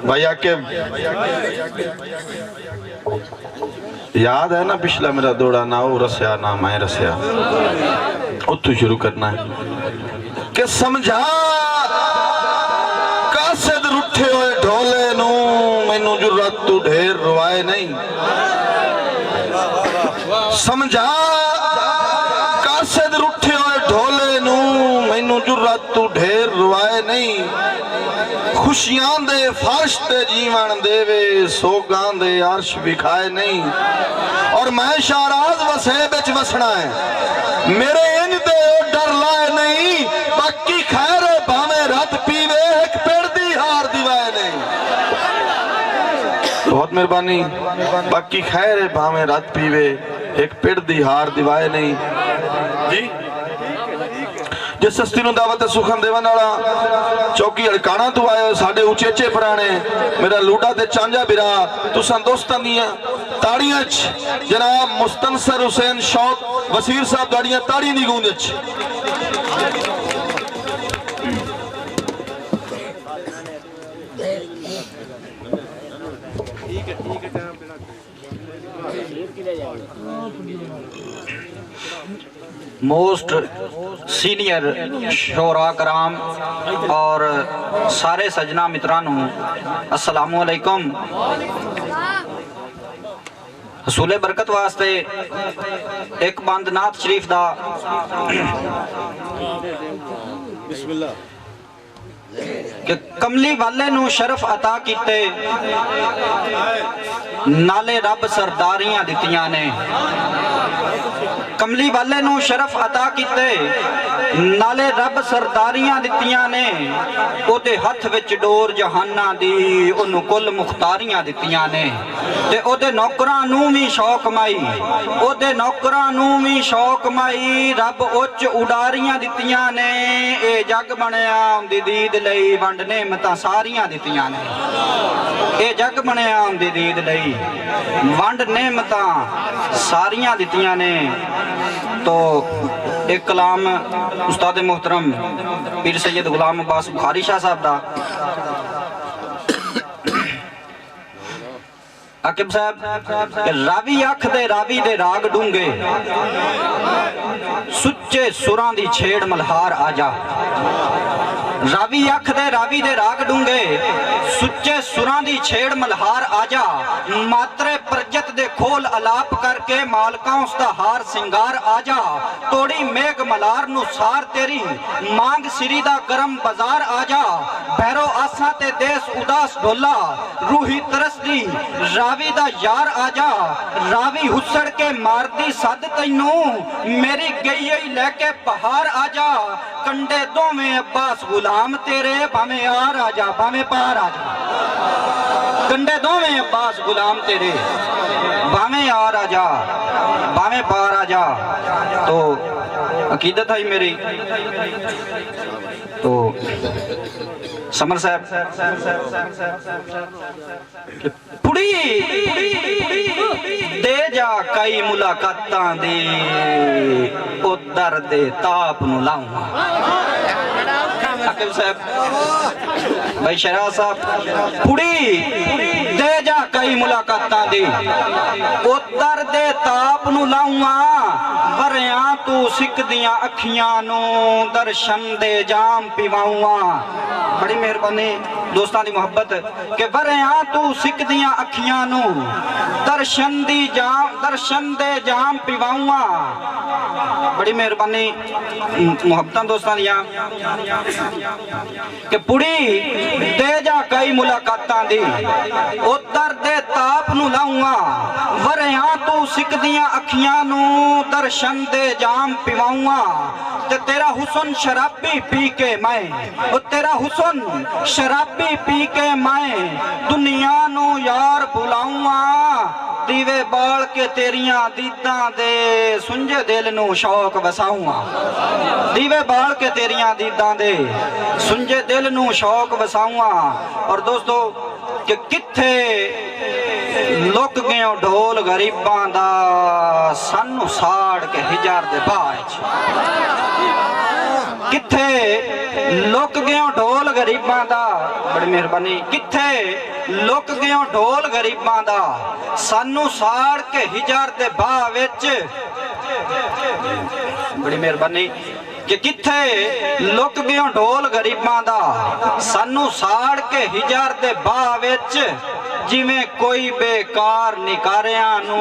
भैया के याद है ना पिछला मेरा दौड़ा ना वो रसिया ना मैं रसिया उतू शुरू करना है कि समझा कासिद रुठे हुए ढोले नू मैनू जुर्रत तू ढेर रुवाए नहीं समझा कासिद रुठे हुए ढोले नू मैनू जुर्रत तू ढेर रुवाए नहीं खुशियां दे फर्श ते जीवन देवे सोगां दे अर्श विखाए नहीं और मैं शाहराज वसे बिच वसना है मेरे इंज दे डर लाए नहीं बाकी खैर भावे रत पीवे एक पेड़ दी हार दिवाए नहीं बहुत मेहरबानी बाकी खैर भावे रत पीवे एक पेड़ दी हार दिवाए नहीं जी जिस सस्ती नु दावत सुखन देवन वाला चौकी अड़काना तू आए साडे उचेचे पुराने मेरा लूडा ते चांजा बिरा तुसां दोस्तां दी ताड़ियां च जनाब मुस्तनसर हुसैन शौक वसीर साहब दाड़ियां ताड़ी दी गूंज च मोस्ट सीनियर शोरा कराम और सारे सजना मित्रानू अस्सलामु अलैकुम। हसूले बरकत वास्ते एक बंद नात शरीफ दा बिस्मिल्लाह कि कमली वाले नू शरफ अता कीते नाले रब सरदारियां दितियां ने कमली वाले नू शरफ अता कीते नाले रब सरदारियां दितियां ने ओदे हथ विच डोर जहाना दी ओनू कुल मुख्तारियां दितियां ने ते ओदे नौकरां नू भी शौक माई ओदे नौकरां नू भी शौक माई रब उच्च उडारियां दितियां ने ए जग बनया उंदी दीद लई वंड नेमतां सारियां दितियां ने ए जग बनया उंदी दीद लई वंड नेमतां सारियां दितियां ने। तो एक कलाम उस्ताद मोहतरम पीर सैयद गुलाम अब्बास बुखारी शाह साहब दा आकिब साहब रावी अख दे रावी दे राग डूंगे सुच्चे सुरां दी छेड़ मल्हार आजा रावी अख दे रावी दे राग डूंगे सुच्चे सुरां दी छेड़ मल्हार आजा मात्रे प्रजत दे खोल अलाप करके मालका उसदा हार सिंगार आजा तोड़ी मेघ मलार नु सार तेरी मांग सिरी दा गरम बाजार आजा भैरो आसा ते देश उदास ढोला रूही तरस दी रावी दा यार आजा रावी हुसड़ के मार दी सद तैनू मेरी गई लेके पहाड़ आजा कंडे दोवें अब्बास गुलाम तेरे भावे आ राजा भावे पार आजा कंडे दोवें अब्बास गुलाम तेरे भावे आ राजा भावे पार आजा। तो अकीदत है मेरी तो समर साहब पुड़ी दे जा कई मुलाकातां दे ओ दर्द ताप नु लाऊं आकिब साहब भाई शराह साहब पुड़ी दे जा कई मुलाकातां दे ओ दर्द ताप नु लाऊं वरिया तू सिक दियां अखियां नु दर्शन दे जाम पिवाऊं बड़ी मेहरबानी दोस्तां दी मोहब्बत के वरिया तू सिक दियां अखियां नु दर्शन दे जाम पिवाऊं बड़ी मेहरबानी मोहब्बतां दोस्तां दियां कि पुड़ी दे जा कई मुलाकातां दी ओ दर्द ताप नु लाऊंगा वरिया तू सिक दियां अखियां नु दर्शन दे जाम पिवाऊंगा ते तेरा हुसन शराबी पी के मैं ओ तेरा हुसन शराबी पी के मैं दुनिया नु यार बुलाऊंगा दीवे बाल के तेरियां दीदां दे सुंजे दिल नु शौक वसाऊंगा दीवे बाल के तेरियां दीदां दे सुंजे दिल नु शौक वसाऊंगा। और दोस्तों कि किथे लुक गयो ढोल गरीबां दा सानू साड़ के हिजार दे बाज किथे लुक गयो ढोल गरीबां दा, बड़ी मेहरबानी, किथे लुक गयो ढोल गरीबां दा, सानू साड़ के हिजार दे बाह विच, बड़ी मेहरबानी, कि किथे लुक गयो ढोल गरीबां दा, सानू साड़ के हिजार दे बाह विच, जिवें कोई बेकार निकारियां नू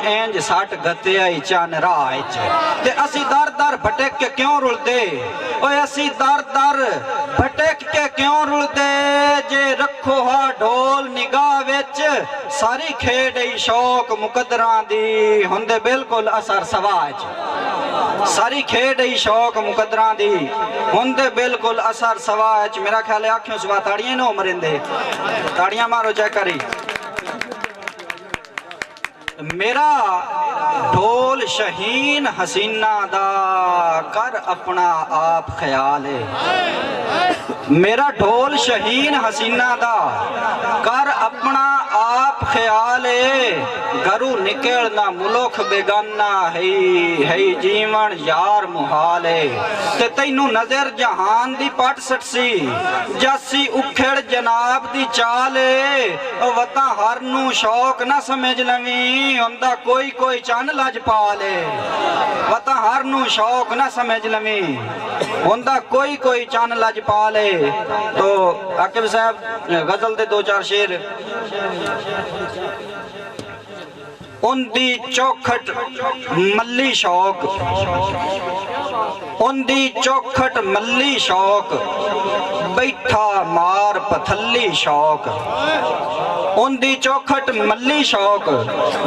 इंज सट गत्या ही चन राह च। ते असी दर दर भटक के क्यों रुलदे, ओए असी दर दर भटक के क्यों रुलदे, जे रखो हा ढोल निगाह विच, सारी खेड ही शौक मुकदरां दी हुंदे बिल्कुल असर सवाह च, सारी खेड ही शौक मुकदरां दी हुंदे बिल्कुल असर सवाह च। मेरा ख्याल है आखियों सवा ताड़ियां नो मरिंदे, ताड़ियां मारो जय करी। मेरा ढोल शहीन हसीना दा, कर अपना आप ख्याल है, मेरा ढोल शहीन हसीना दा, कर अपना आप ख्याल है, घरू निकलना मुल्क बेगाना है जीवन यार मुहाल है। ते तैनू नजर जहान दी पट सटसी, जासी उखेड़ जनाब दी चाल है, वता हर नू शौक ना समझ लवी, हुंदा कोई कोई चन लज पाले, वता हर नू शौक ना समझ लवी, हुंदा कोई कोई चन लज पाले। तो आकिब साहब गजल दे दो चार शेर। उंदी चौखट मल्ली शौक, उंदी चौखट मल्ली शौक, बैठा मार पथली शौक, उंदी चौखट मल्ली शौक,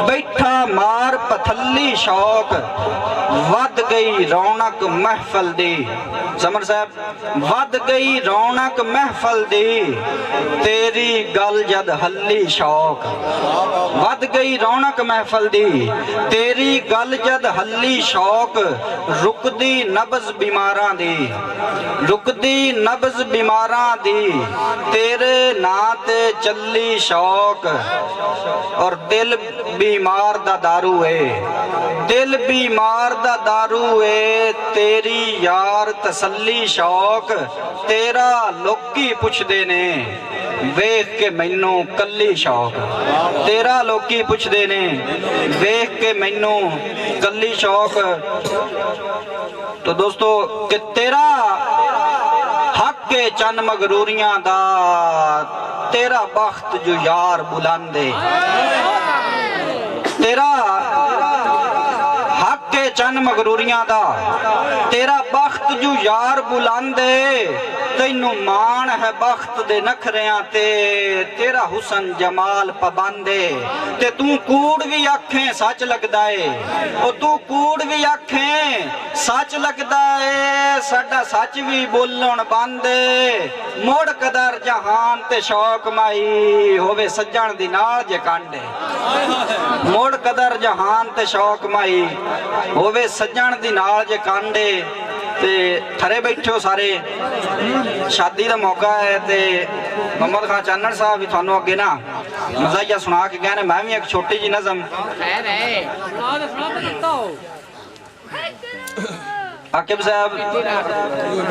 बैठा मार पथली शौक, वध गई रौनक महफल दी, समर साहब, वध गई रौनक महफल दी, तेरी गल जद हल्ली शौक, वध गई रौनक महफल दी, तेरी गल जद हल्ली शौक, रुकदी नब्ज बीमारां दी, रुकदी नब्ज बीमारां दी, तेरे ना ते चली शौक, और दिल बीमार दा दारू है, दिल बीमार दा दारू है, तेरी यार तसल्ली शौक, तेरा लोकी पुछदे ने वेख के मैनू कल्ली शौक, तेरा लोकी पुछदे ने वेख के मैनू कल्ली शौक। तो दोस्तों कि तेरा हक के चन मगरूरियां दा, तेरा बख्त जो यार बुलंदे, तेरा हक के चन मगरूरियां दा, तेरा बख्त जो यार बुलंदे, तैनू मान है बख्त दे नखरियां ते, तेरा हुसन जमाल पबंदे, ते तू कूड़ भी आखें सच लगदा है, ओ तू कूड़ भी आखें सच लगदा है, साडा सच भी बोलण बंदे, मोड़ कदर जहान ते शौक माई, होवे सज्जण दी नाल जे कांडे, मोड़ कदर जहान ते शौक माई, होवे सज्जण दी नाल जे कांडे। ते थरे बैठो सारे, शादी का मौका है, ते मोहम्मद खान चानन साहब भी थानू अगे ना मजाइया सुना के गए, मैं भी एक छोटी जी नज़म। आकिब साहब,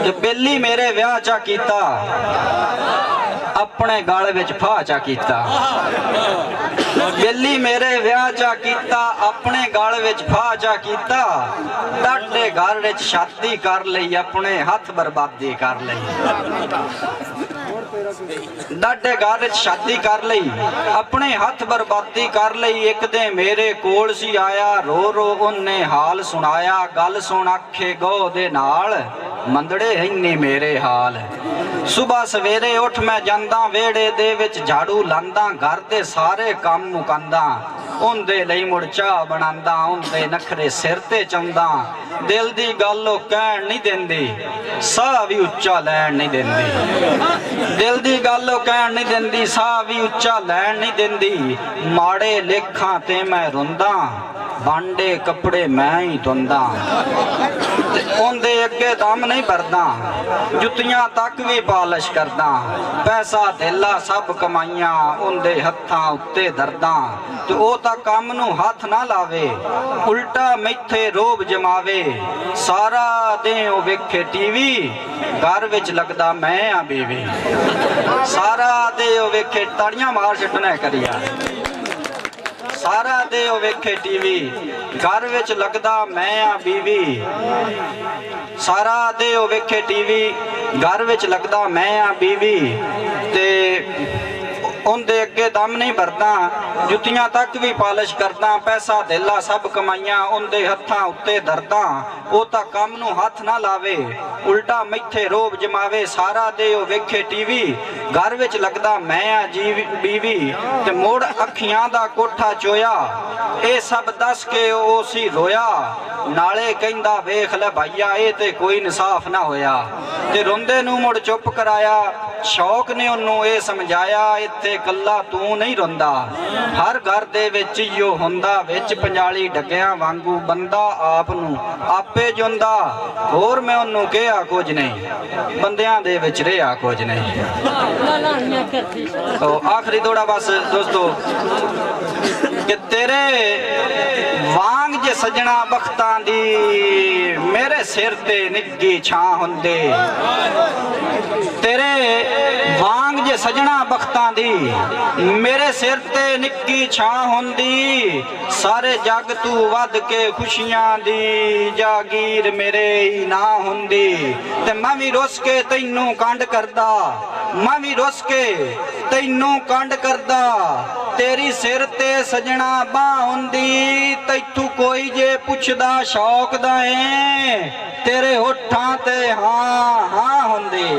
कि बेली मेरे विआह चा कीता, अपने गल विच फाह चा कीता, बेली मेरे विआह चा कीता, अपने गल विच फाह चा कीता, डाडे घर विच शादी कर लई, अपने हथ बर्बादी कर लई, डाडे घर विच शादी कर लई, अपने हथ बर्बादी कर लई, एक दे मेरे कोल सी आया, रो रो उन्ने हाल सुनाया, गल सुन आखे गो दे नाल, मंदड़े इन्नी मेरे हाल, सुबह सवेरे उठ मैं जांदा, वेड़े दे विच झाड़ू लांदा, घर दे सारे काम मुकांदा, उनदे लई मुड़ चाह बनांदा, उनदे नखरे सिर ते चौंदा, दिल दी गल ओ कहण नहीं देंदी, साह भी उच्चा लैण नहीं देंदी, दिल दी गल ओ कहण नहीं देंदी, साह भी उच्चा लैण नहीं देंदी, माड़े लेखां ते मैं रोंदा, बांडे कपड़े मैं ही धोंदा, उनदे अगे दम नहीं भरदा, जुत्तियां तक भी पालिश करदा, पैसा धेला सब कमाइयां उनदे हत्थां उत्ते धरदा, ते ओ ਤਾਂ ਕੰਮ ਨੂੰ ਹੱਥ ਨਾ ਲਾਵੇ ਉਲਟਾ ਮੈਥੇ ਰੋਬ ਜਮਾਵੇ ਸਾਰਾ ਦਿਨ ਉਹ ਵੇਖੇ ਟੀਵੀ ਘਰ ਵਿੱਚ ਲੱਗਦਾ ਮੈਂ ਆ ਬੀਵੀ ਸਾਰਾ ਦਿਨ ਉਹ ਵੇਖੇ ਤਾੜੀਆਂ ਮਾਰ ਛੱਡਣਾ ਕਰਿਆ ਸਾਰਾ ਦਿਨ ਉਹ ਵੇਖੇ ਟੀਵੀ ਘਰ ਵਿੱਚ ਲੱਗਦਾ ਮੈਂ ਆ ਬੀਵੀ ਸਾਰਾ ਦਿਨ ਉਹ ਵੇਖੇ ਟੀਵੀ ਘਰ ਵਿੱਚ ਲੱਗਦਾ ਮੈਂ ਆ ਬੀਵੀ ਤੇ ਉਹਦੇ ਅੱਗੇ ਦਮ ਨਹੀਂ ਭਰਦਾ ਜੁੱਤੀਆਂ ਤੱਕ ਵੀ ਪਾਲਿਸ਼ ਕਰਦਾ ਪੈਸਾ ਧੇਲਾ ਸਭ ਕਮਾਈਆਂ ਉਹਦੇ ਹੱਥਾਂ ਉੱਤੇ ਧਰਦਾ ਉਹ ਤਾਂ ਕੰਮ ਨੂੰ ਹੱਥ ਨਾ ਲਾਵੇ ਉਲਟਾ ਮੈਥੇ ਰੋਬ ਜਮਾਵੇ ਸਾਰਾ ਦੇ ਉਹ ਵੇਖੇ ਟੀਵੀ ਘਰ ਵਿੱਚ ਲੱਗਦਾ ਮੈਂ ਆ ਬੀਵੀ ਤੇ ਮੋੜ ਅੱਖੀਆਂ ਦਾ ਕੋਠਾ ਚੋਇਆ ਇਹ ਸਭ ਦੱਸ ਕੇ ਉਹ ਸੀ ਰੋਇਆ ਨਾਲੇ ਕਹਿੰਦਾ ਵੇਖ ਲੈ ਭਾਈਆ ਇਹ ਤੇ ਕੋਈ ਇਨਸਾਫ ਨਾ ਹੋਇਆ ਤੇ ਰੋਂਦੇ ਨੂੰ ਮੁੜ ਚੁੱਪ ਕਰਾਇਆ ਸ਼ੌਕ ਨੇ ਉਹਨੂੰ ਇਹ ਸਮਝਾਇਆ ਇੱਥੇ ਕੱਲਾ ਤੂੰ ਨਹੀਂ ਰੋਂਦਾ ਹਰ ਘਰ ਦੇ ਵਿੱਚ ਇਹੋ ਹੁੰਦਾ ਵਿੱਚ ਪੰਜਾਲੀ ਡੱਗਿਆਂ ਵਾਂਗੂ ਬੰਦਾ ਆਪ ਨੂੰ ਆਪੇ ਜਿਉਂਦਾ ਹੋਰ ਮੈਂ ਉਹਨੂੰ ਕਿਹਾ ਕੁਝ ਨਹੀਂ ਬੰਦਿਆਂ ਦੇ ਵਿੱਚ ਰਿਹਾ ਕੁਝ ਨਹੀਂ तो आखिरी दौड़ा बस दोस्तों कि तेरे वांग जे सजना बख्तां दी मेरे सिर ते निग्गी छां हुंदे तेरे वांग जे सजना बख्तां दी मेरे सिर ते निक्की छां हुंदी सारे जग तू वध के खुशियां दी जागीर मेरे ही ना हुंदी ते मैं भी रुस के तैनू कंड करदा मैं भी रुस के तैनू कंड करदा तेरी सिर ते सजना बां हुंदी तैथू कोई जे पुछदा शौक दा है तेरे होठां ते हाँ हाँ हुंदी।